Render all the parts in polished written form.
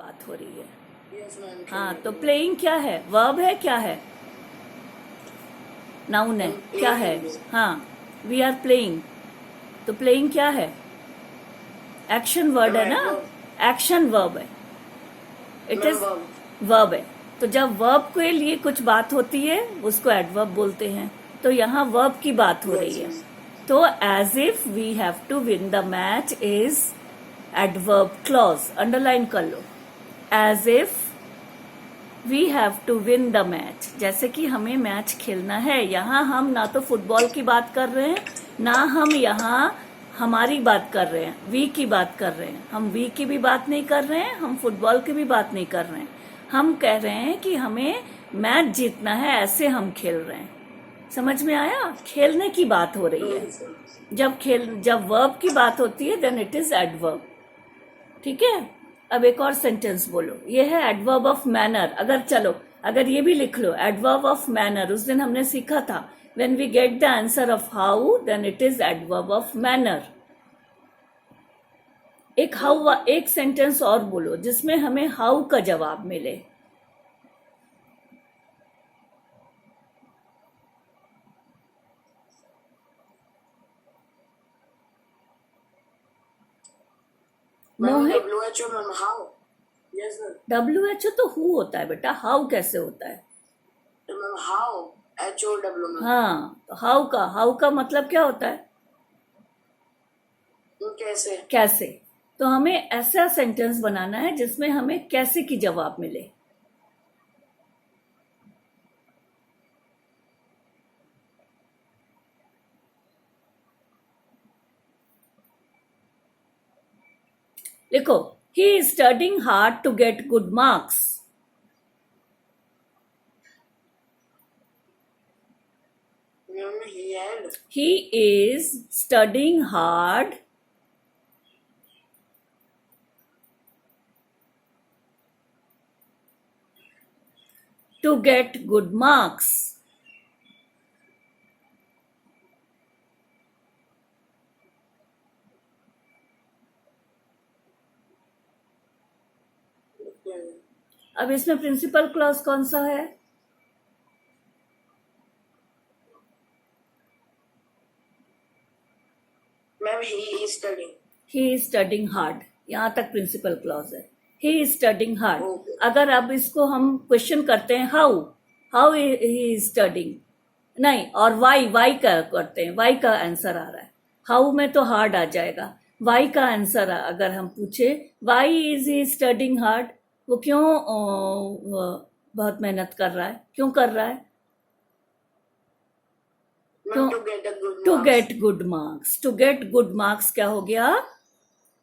बात हो रही है। Yes, ma'am. हाँ, तो प्लेइंग क्या है? वर्ब है, क्या है? नाउन है, हम क्या playing है? English. हाँ, वी आर प्लेइंग। तो प्लेइंग क्या है? एक्शन वर्ड है Ma'am, ना, adverb. एक्शन वर्ब है, it Ma'am, is verb. Verb है। तो जब वर्ब के लिए कुछ बात होती है उसको एडवर्ब बोलते हैं। तो यहाँ वर्ब की बात हो रही Yes, है। ma'am. तो as if we have to win the match is adverb clause, underline कर लो। As if we have to win the match, जैसे कि हमें मैच खेलना है। यहाँ हम ना तो फुटबॉल की बात कर रहे हैं, ना हम यहाँ हमारी बात कर रहे हैं, वी की बात कर रहे हैं। हम वी की भी बात नहीं कर रहे हैं, हम फुटबॉल की भी बात नहीं कर रहे हैं। हम कह रहे हैं कि हमें मैच जीतना है, ऐसे हम खेल रहे हैं। समझ में आया? खेलने की बात हो रही है। Yes, sir. जब वर्ब की बात होती है देन इट इज एडवर्ब। ठीक है, अब एक और सेंटेंस बोलो। ये है एडवर्ब ऑफ मैनर। अगर ये भी लिख लो, एडवर्ब ऑफ मैनर। उस दिन हमने सीखा था, when we get the answer of how then it is adverb of manner. एक सेंटेंस और बोलो जिसमें हमें हाउ का जवाब मिले। Ma'am, Mohit, WHO, ma'am, how? Yes, sir. WHO तो हु होता है बेटा, हाउ कैसे होता है? Ma'am, how? HOW, ma'am. हाँ, तो हाउ का मतलब क्या होता है? कैसे? कैसे। तो हमें ऐसा सेंटेंस बनाना है जिसमें हमें कैसे की जवाब मिले। देखो, he is studying hard to get good marks. Ma'am, he had. He is studying hard to get good marks. Okay. अब इसमें प्रिंसिपल क्लॉज कौन सा है? Ma'am, he is studying. He is studying hard, यहां तक प्रिंसिपल क्लॉज है। ही is studying hard. Okay. अगर अब इसको हम क्वेश्चन करते हैं, हाउ ही इज स्टडिंग, नहीं, और वाई का करते हैं, वाई का आंसर आ रहा है। हाउ में तो हार्ड आ जाएगा, वाई का आंसर अगर हम पूछे, why is he studying hard, वो क्यों बहुत मेहनत कर रहा है, क्यों कर रहा है? Ma'am, to get a good to marks. Get good marks. To get good marks क्या हो गया?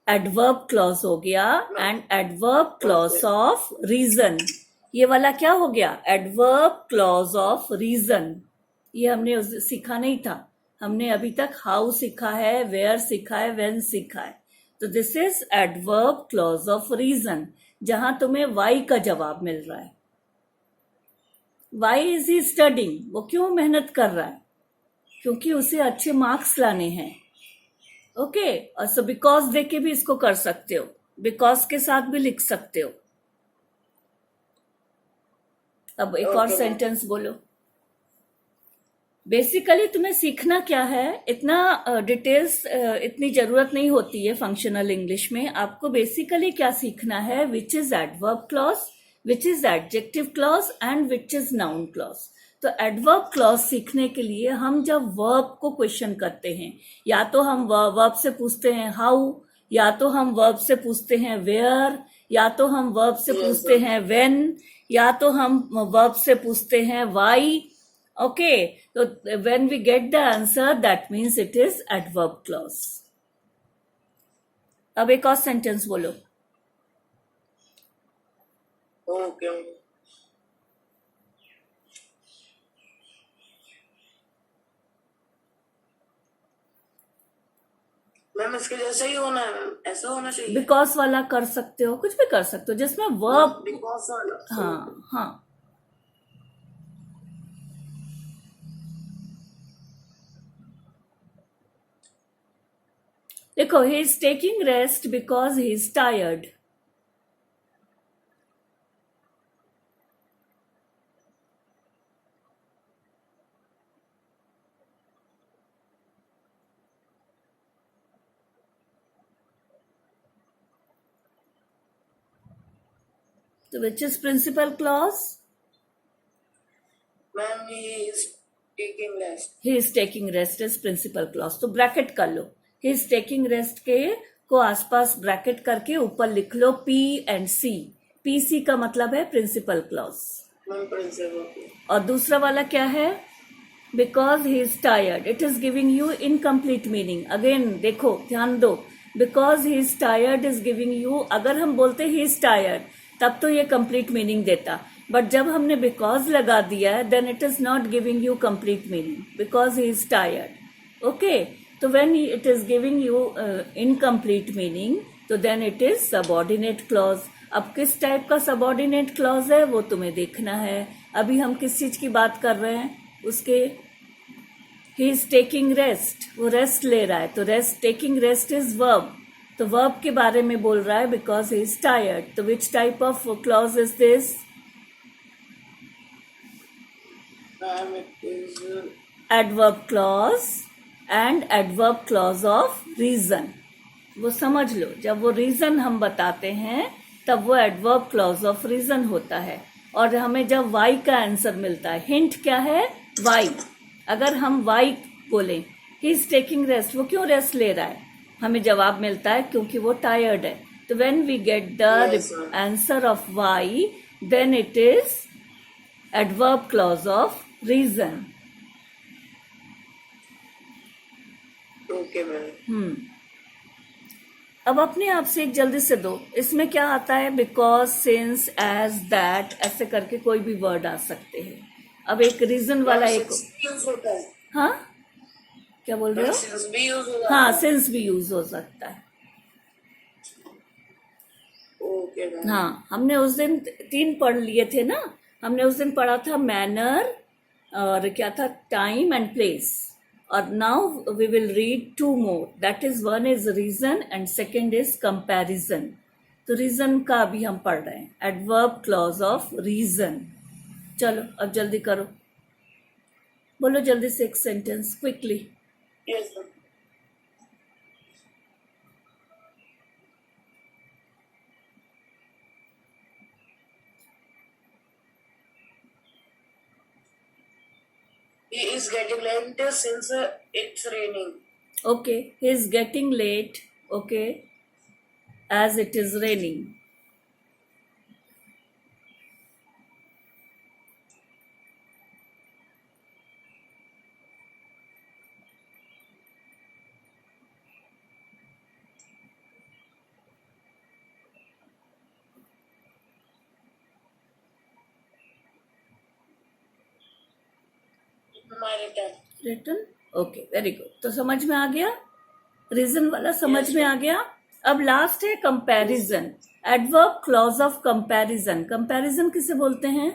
एडवर्ब क्लॉज हो गया, and adverb clause Okay. Of reason. ये वाला क्या हो गया? Adverb clause of reason. ये हमने सीखा नहीं था। हमने अभी तक हाउ सीखा है, वेयर सीखा है, व्हेन सीखा है। तो this is adverb clause of reason, जहां तुम्हें वाई का जवाब मिल रहा है। वाई इज ही स्टडिंग, वो क्यों मेहनत कर रहा है? क्योंकि उसे अच्छे मार्क्स लाने हैं। ओके, और सो बिकॉज दे के भी इसको कर सकते हो, बिकॉज के साथ भी लिख सकते हो। अब एक और Okay, ma'am. सेंटेंस बोलो। बेसिकली तुम्हें सीखना क्या है, इतना डिटेल्स इतनी जरूरत नहीं होती है फंक्शनल इंग्लिश में। आपको बेसिकली क्या सीखना है? Which is adverb clause, which is adjective clause and which is noun clause. तो एडवर्ब क्लॉज सीखने के लिए हम जब वर्ब को क्वेश्चन करते हैं, या तो हम वर्ब से पूछते हैं हाउ, या तो हम वर्ब से पूछते हैं वेयर, या तो हम वर्ब से Yes, पूछते sir. हैं व्हेन, या तो हम वर्ब से पूछते हैं why. Okay, so when we get the answer, that means it is adverb clause. अब एक और सेंटेंस बोलो। Okay. मैम, इसके जैसा ही होना है मैम, ऐसा होना चाहिए। बिकॉज वाला कर सकते हो, कुछ भी कर सकते हो जिसमें वर्ब। बिकॉज हाँ हाँ, देखो, he is taking rest because he is tired. तो which is principal clause? Ma'am he is taking rest. He is taking rest is principal clause. तो ब्रैकेट कर लो, ही इज टेकिंग रेस्ट के को आसपास ब्रैकेट करके ऊपर लिख लो P एंड C. PC का मतलब है प्रिंसिपल क्लॉज. Ma'am principal. और दूसरा वाला क्या है? Because he is tired. It is giving you incomplete meaning. Again देखो, ध्यान दो, because he is tired is giving you. अगर हम बोलते ही इज टायर्ड तब तो ये कंप्लीट मीनिंग देता, बट जब हमने बिकॉज लगा दिया है then it is not giving you complete meaning. Because he is tired. Okay, तो when it is giving you incomplete meaning तो then it is subordinate clause. अब किस टाइप का सबऑर्डिनेट क्लॉज है वो तुम्हें देखना है. अभी हम किस चीज की बात कर रहे हैं? उसके ही इज टेकिंग रेस्ट, वो रेस्ट ले रहा है. तो rest, taking rest is verb. तो वर्ब के बारे में बोल रहा है बिकॉज ही इज टायर्ड. तो which type of clause is this? Ma'am it is adverb clause and adverb clause of reason. वो समझ लो, जब वो रीजन हम बताते हैं तब वो एडवर्ब क्लॉज ऑफ रीजन होता है. और हमें जब वाई का आंसर मिलता है, हिंट क्या है? वाई. अगर हम वाई बोले ही इज टेकिंग रेस्ट, वो क्यों रेस्ट ले रहा है, हमें जवाब मिलता है क्योंकि वो टायर्ड है. तो when we get the Yes, sir. Answer of why then it is adverb clause of reason. Okay ma'am. अब अपने आप से एक जल्दी से दो. इसमें क्या आता है? बिकॉज, सिंस, एज, दैट, ऐसे करके कोई भी वर्ड आ सकते हैं. अब एक रीजन वाला एक, यूज होता है. हाँ क्या बोल रहे हो? सिंस भी यूज होता हाँ, है. सिंस भी यूज हो सकता है. Okay ma'am. हाँ, हमने उस दिन 3 पढ़ लिए थे ना. हमने उस दिन पढ़ा था मैनर और क्या था, टाइम एंड प्लेस. और now we will read 2 more. That is, one is reason and second is comparison. तो रीजन का अभी हम पढ़ रहे हैं, एडवर्ब क्लॉज ऑफ रीजन. चलो अब जल्दी करो, बोलो जल्दी से एक sentence quickly. Yes ma'am. He is getting late since it's raining. Okay, he is getting late. Okay, as it is raining. My return. Written. Okay, very good. तो समझ में आ गया, रीजन वाला समझ Yes, में ma'am. आ गया. अब लास्ट है comparison. Adverb clause of comparison. Comparison किसे बोलते हैं?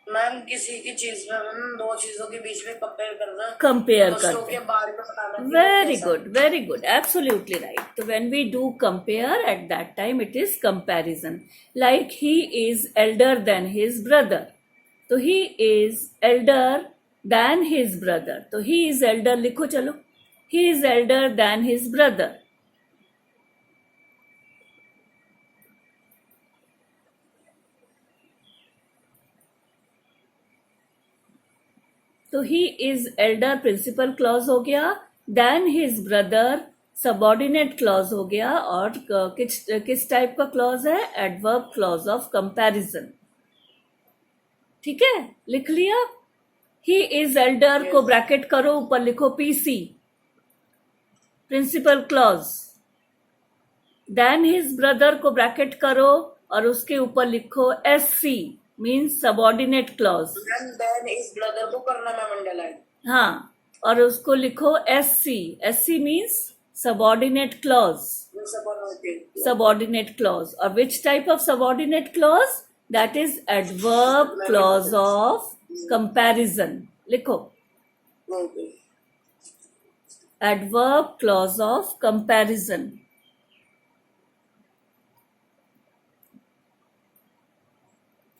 मैम किसी की चीज में हम दो चीजों के बीच में कंपेयर करना. कंपेयर दूसरों करते के हैं. बारे में बताना. कि वो वेरी कैसा good, very good, absolutely right. तो when we do compare at that time it is comparison. Like he is elder than his brother. तो he is elder than his brother. तो ही इज एल्डर लिखो, चलो. He is elder than his brother. तो he is elder principal clause हो गया, than his brother subordinate clause हो गया. और किस टाइप का क्लॉज है? Adverb clause of comparison. ठीक है, लिख लिया. ही इज एल्डर को ब्रैकेट करो, ऊपर लिखो PC, principal clause. Then his brother को ब्रैकेट करो और उसके ऊपर लिखो SC, means subordinate clause. Then इस ब्रदर को करना मैम अंडरलाइन. हाँ, और उसको लिखो SC. SC means subordinate clause. Subordinate clause. Or which type of subordinate clause? That is adverb clause of comparison. लिखो, okay. adverb clause of comparison.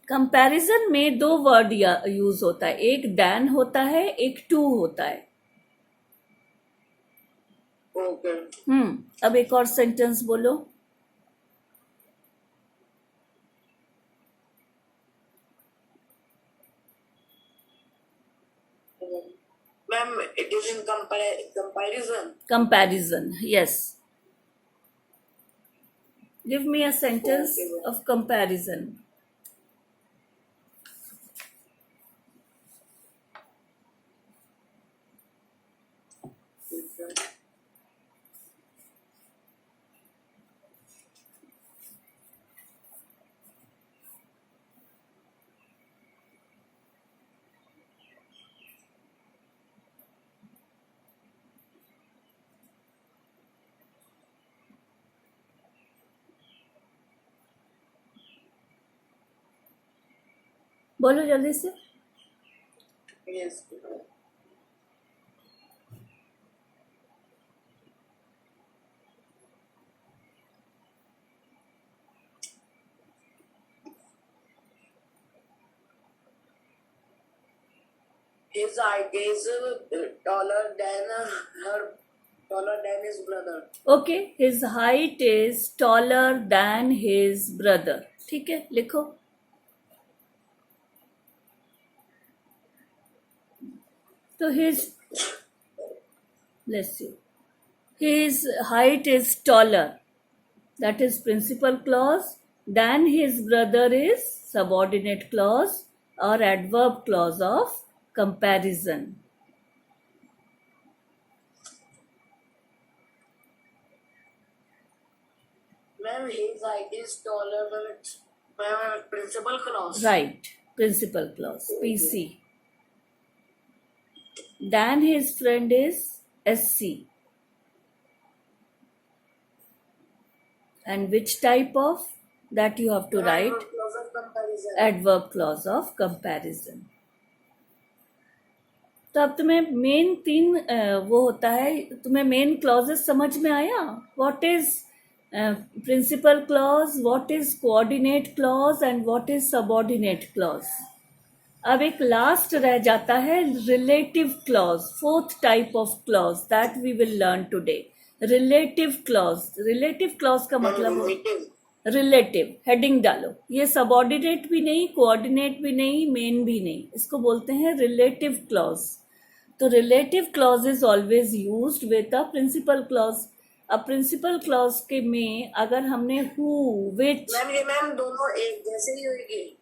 Comparison में 2 word use होता है, एक देन होता है, एक टू होता है. ओके. अब एक और सेंटेंस बोलो. Ma'am, it is in comparison. Comparison, yes. Give me a sentence Okay, ma'am. of comparison. बोलो जल्दी से. Yes. His height is taller than his brother. Okay, his height is taller than his brother. ठीक है, लिखो. तो bless you. His height is taller. That is principal clause. Than his brother is subordinate clause or adverb clause of comparison. Ma'am, his height is taller than its principal clause. Right, principal clause, PC. Than his friend is SC. And which type of? That you have to write. Adverb clause of comparison. Adverb clause of comparison. तो अब तुम्हें main तीन वो होता है, तुम्हें main clauses समझ में आया. What is principal clause, what is coordinate clause and what is subordinate clause. अब एक लास्ट रह जाता है relative clause, fourth type of clause that we will learn today. Relative clause. Relative clause का मतलब रिलेटिव. हेडिंग डालो. ये subordinate भी नहीं, कोऑर्डिनेट भी नहीं, मेन भी नहीं. इसको बोलते हैं रिलेटिव क्लॉज. तो relative clause is always used with a principal clause. अब प्रिंसिपल क्लॉज के में अगर हमने हु, विच. मैम दोनों एक जैसे ही होगी.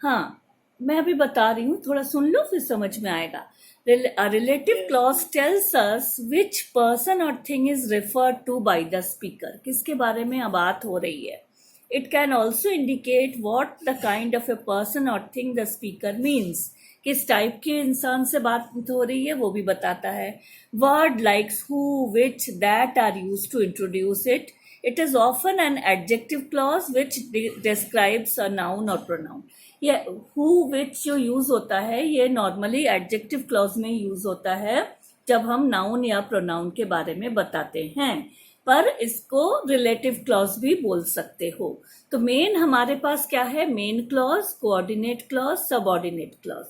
हाँ, मैं अभी बता रही हूँ, थोड़ा सुन लो फिर समझ में आएगा. A relative clause tells us which person or thing is referred to by the speaker. किसके बारे में अब बात हो रही है. It can also indicate what the kind of a person or thing the speaker means. किस टाइप के इंसान से बात हो रही है वो भी बताता है. Word likes who, which, that are used to introduce it. It is often an adjective clause which describes a noun or pronoun. ये who, which जो यूज होता है ये नॉर्मली एडजेक्टिव क्लॉज में यूज होता है जब हम नाउन या प्रोनाउन के बारे में बताते हैं, पर इसको रिलेटिव क्लॉज भी बोल सकते हो. तो मेन हमारे पास क्या है? Main clause, coordinate clause, subordinate clause.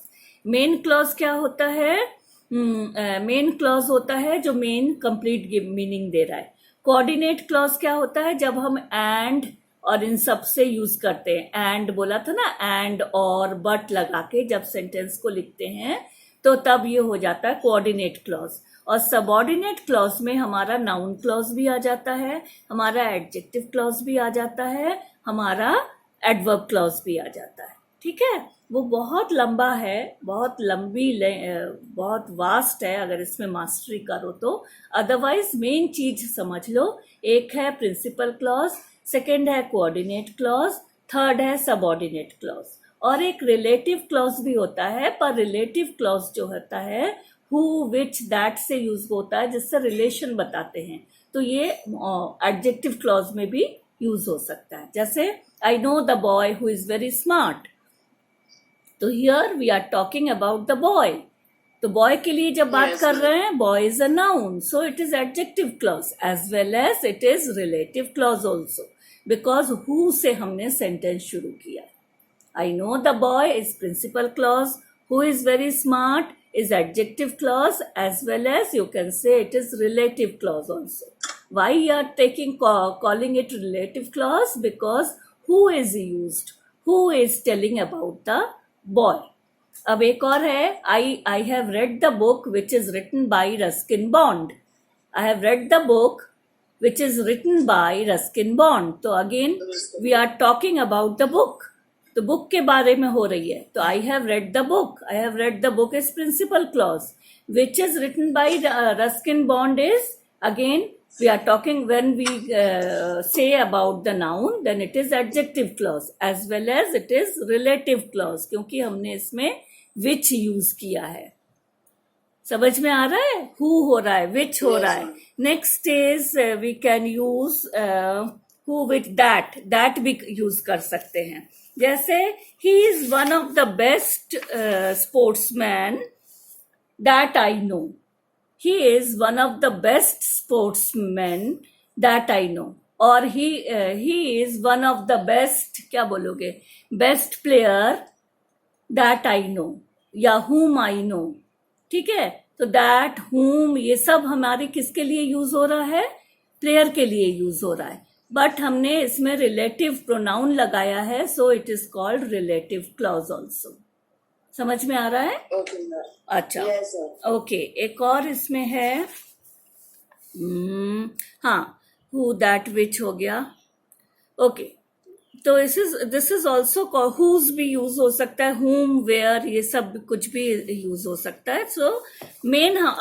Main clause क्या होता है? मेन क्लॉज होता है जो मेन कंप्लीट मीनिंग दे रहा है. कोऑर्डिनेट क्लॉज क्या होता है? जब हम एंड और इन सब से यूज करते हैं. एंड बोला था ना, एंड और बट लगा के जब सेंटेंस को लिखते हैं तो तब ये हो जाता है कोऑर्डिनेट क्लॉज. और सबऑर्डिनेट क्लॉज में हमारा नाउन क्लॉज भी आ जाता है, हमारा एडजेक्टिव क्लॉज भी आ जाता है, हमारा एडवर्ब क्लॉज भी आ जाता है. ठीक है, वो बहुत लंबा है, बहुत लंबी, बहुत वास्ट है अगर इसमें मास्टरी करो तो. अदरवाइज मेन चीज समझ लो. एक है प्रिंसिपल क्लॉज, सेकेंड है कोऑर्डिनेट क्लॉज, थर्ड है सबऑर्डिनेट क्लॉज. और एक रिलेटिव क्लॉज भी होता है, पर रिलेटिव क्लॉज जो होता है हु, विच, दैट से यूज होता है जिससे रिलेशन बताते हैं. तो ये एडजेक्टिव क्लॉज में भी यूज हो सकता है. जैसे I know the boy who is very smart. तो here we are talking about the boy. तो बॉय के लिए जब बात कर रहे हैं, boy is a noun, so it is adjective clause as well as it is relative clause also, because who से हमने सेंटेंस शुरू किया. I know the boy is principal clause, who is very smart is adjective clause, as well as you can say it is relative clause also. Why you are calling it relative clause? Because who is used, who is telling about the boy. अब एक और है, I have read the book which is written by Ruskin Bond. I have read the book which is written by Ruskin Bond. तो again we are talking about the book. तो book के बारे में हो रही है. तो I have read the book. I have read the book is principal clause. Which is written by Ruskin Bond is again we are talking when we say about the noun then it is adjective clause as well as it is relative clause क्योंकि हमने इसमें which use किया है. समझ में आ रहा है? Who हो रहा है, विच हो रहा है. Next is we can use who with that भी यूज कर सकते हैं. जैसे he is one of the best sportsman that I know. He is one of the best sportsman that I know. और he is one of the best, क्या बोलोगे, best player that I know या whom I know. ठीक है. तो that हुम ये सब हमारे किसके लिए यूज हो रहा है? प्लेयर के लिए यूज हो रहा है. बट हमने इसमें रिलेटिव प्रोनाउन लगाया है सो it is called relative clause also. समझ में आ रहा है? अच्छा. ओके. एक और इसमें है हाँ, हु दैट विच हो गया. ओके. तो दिस इज ऑल्सो हुज भी यूज हो सकता है, whom, where, ये सब कुछ भी यूज हो सकता है. So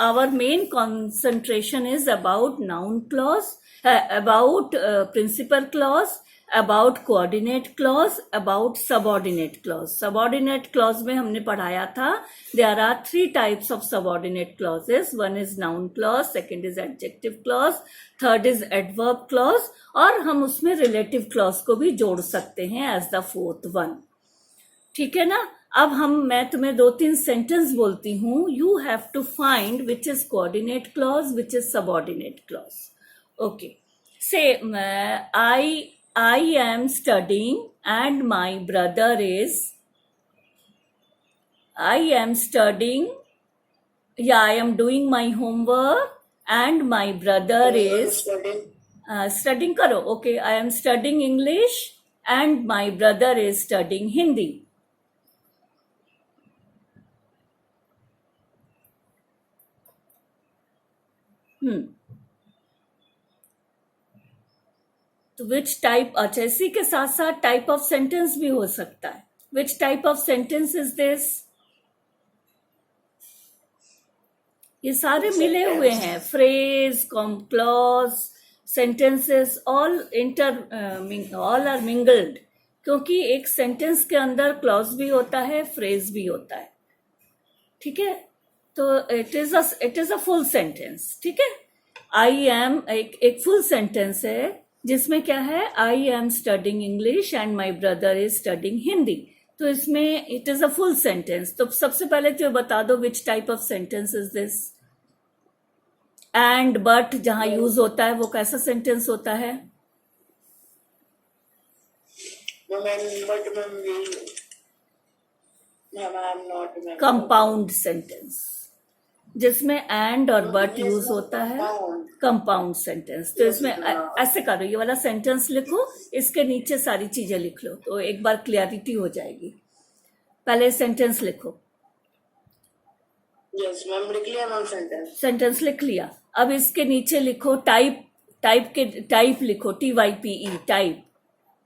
our main concentration is about noun clause, about principal clause, about coordinate clause, about subordinate clause. Subordinate clause में हमने पढ़ाया था there are 3 types of subordinate clauses. One is noun clause, second is adjective clause, third is adverb clause, और हम उसमें relative clause को भी जोड़ सकते हैं एज द फोर्थ वन. ठीक है ना. अब मैं तुम्हें 2-3 सेंटेंस बोलती हूँ. You have to find which is coordinate clause, which is subordinate clause. Okay. Say I am studying and my brother is, I am studying, yeah, I am doing my homework and my brother is studying करो. Okay, I am studying English and my brother is studying Hindi. तो which type, अच्छा इसी के साथ साथ type of sentence भी हो सकता है. Which type of sentence is this? ये सारे मिले हुए हैं. Phrase, clause, sentences, all are mingled. क्योंकि एक सेंटेंस के अंदर क्लॉज भी होता है, फ्रेज भी होता है. ठीक है. तो it is a full sentence. ठीक है. आई एम एक फुल सेंटेंस है जिसमें क्या है, I am studying English and my brother is studying Hindi. तो इसमें it is a full sentence. तो सबसे पहले तो बता दो विच type of sentence is this. And but जहां यूज होता है वो कैसा सेंटेंस होता है? Compound sentence. जिसमें एंड और बट यूज होता है, कंपाउंड सेंटेंस. तो इसमें ऐसे करो, ये वाला सेंटेंस लिखो, इसके नीचे सारी चीजें लिख लो तो एक बार क्लियरिटी हो जाएगी. पहले सेंटेंस लिखो. यस मैम, लिख लिया मैम. सेंटेंस लिख लिया. अब इसके नीचे लिखो टाइप लिखो, TYPE,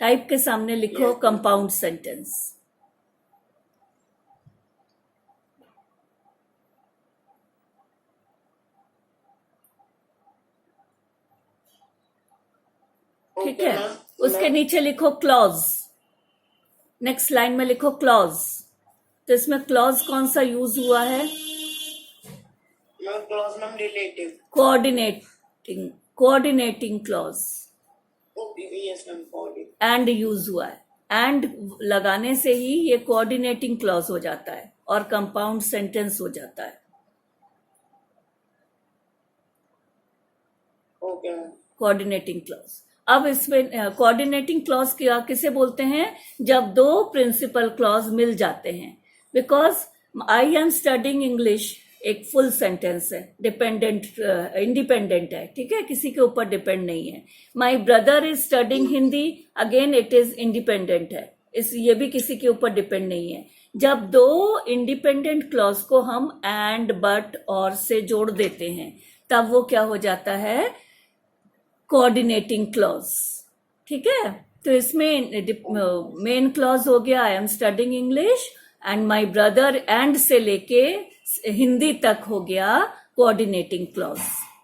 टाइप के सामने लिखो कंपाउंड सेंटेंस. ठीक है. उसके नीचे लिखो क्लॉज. नेक्स्ट लाइन में लिखो क्लॉज. तो इसमें क्लॉज कौन सा यूज हुआ है? Clause ma'am relative. Coordinating clause. Yes ma'am, and use हुआ है. एंड लगाने से ही ये कोऑर्डिनेटिंग क्लॉज हो जाता है और कंपाउंड सेंटेंस हो जाता है. ओके. Coordinating clause. अब इसमें कोऑर्डिनेटिंग क्लॉज किसे बोलते हैं? जब 2 प्रिंसिपल क्लॉज मिल जाते हैं. Because I am studying English एक फुल सेंटेंस है, इंडिपेंडेंट है. ठीक है, किसी के ऊपर डिपेंड नहीं है. My brother is studying Hindi, again it is independent है. ये भी किसी के ऊपर डिपेंड नहीं है। जब दो इंडिपेंडेंट क्लॉज को हम एंड, बट, और से जोड़ देते हैं तब वो क्या हो जाता है, कोऑर्डिनेटिंग क्लॉज। ठीक है, तो इसमें मेन क्लॉज हो गया I am studying English, and my brother, and से लेके हिंदी तक हो गया कोऑर्डिनेटिंग क्लॉज।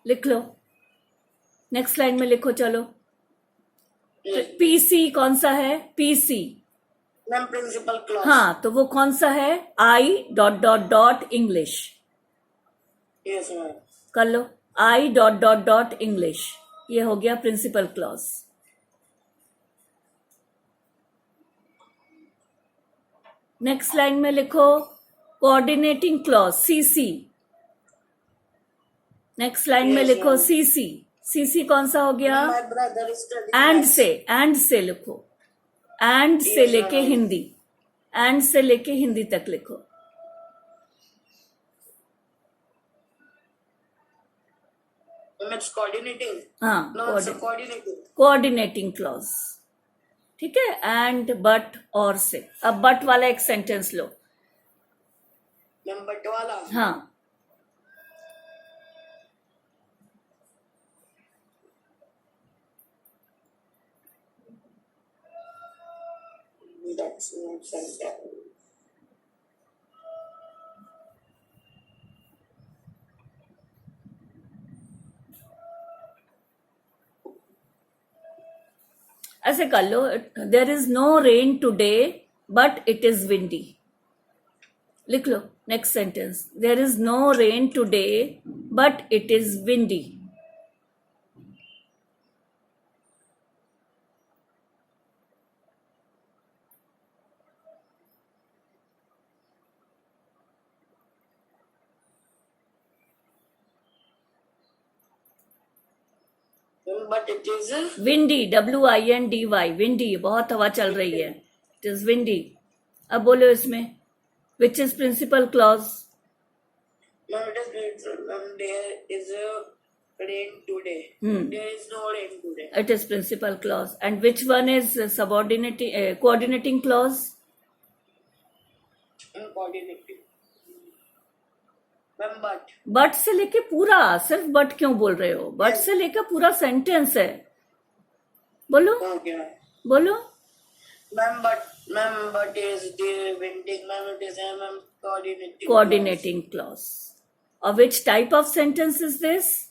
लिख लो, नेक्स्ट लाइन में लिखो। चलो, पीसी कौन सा है, पीसी मैम प्रिंसिपल क्लॉज। हाँ, तो वो कौन सा है, I dot dot dot English. Yes ma'am. कर लो, I dot dot dot English, ये हो गया प्रिंसिपल क्लॉज। नेक्स्ट लाइन में लिखो coordinating clause, CC. Next line में Yes, लिखो ma'am. सीसी। सीसी कौन सा हो गया, my brother is studying and से लिखो, एंड से Yes, लेके ma'am. हिंदी, एंड से लेके हिंदी तक लिखो। It's coordinating. हाँ, no it's coordinating. Coordinating clause. ठीक है, एंड, बट, और से। अब बट वाला एक सेंटेंस लो। मैम बट वाला। हाँ, दैट्स नॉट सेंटेंस। ऐसे कर लो, there is no rain today but it is windy. लिख लो next sentence, there is no rain today but it is windy. But it is windy, WINDY, windy, बहुत हवा चल रही है, इट इज विंडी। अब बोलो इसमें which is principal clause. Ma'am it is there is rain today. There is no rain today. It is principal clause. And which one is coordinating clause? Coordinating. Ma'am but but से लेके पूरा, सिर्फ but क्यों बोल रहे हो, but से लेके पूरा सेंटेंस है। बोलो ओके बोलो, ma'am but is the winding. Ma'am it is ma'am coordinating. coordinating clause. Or which type of sentence is this?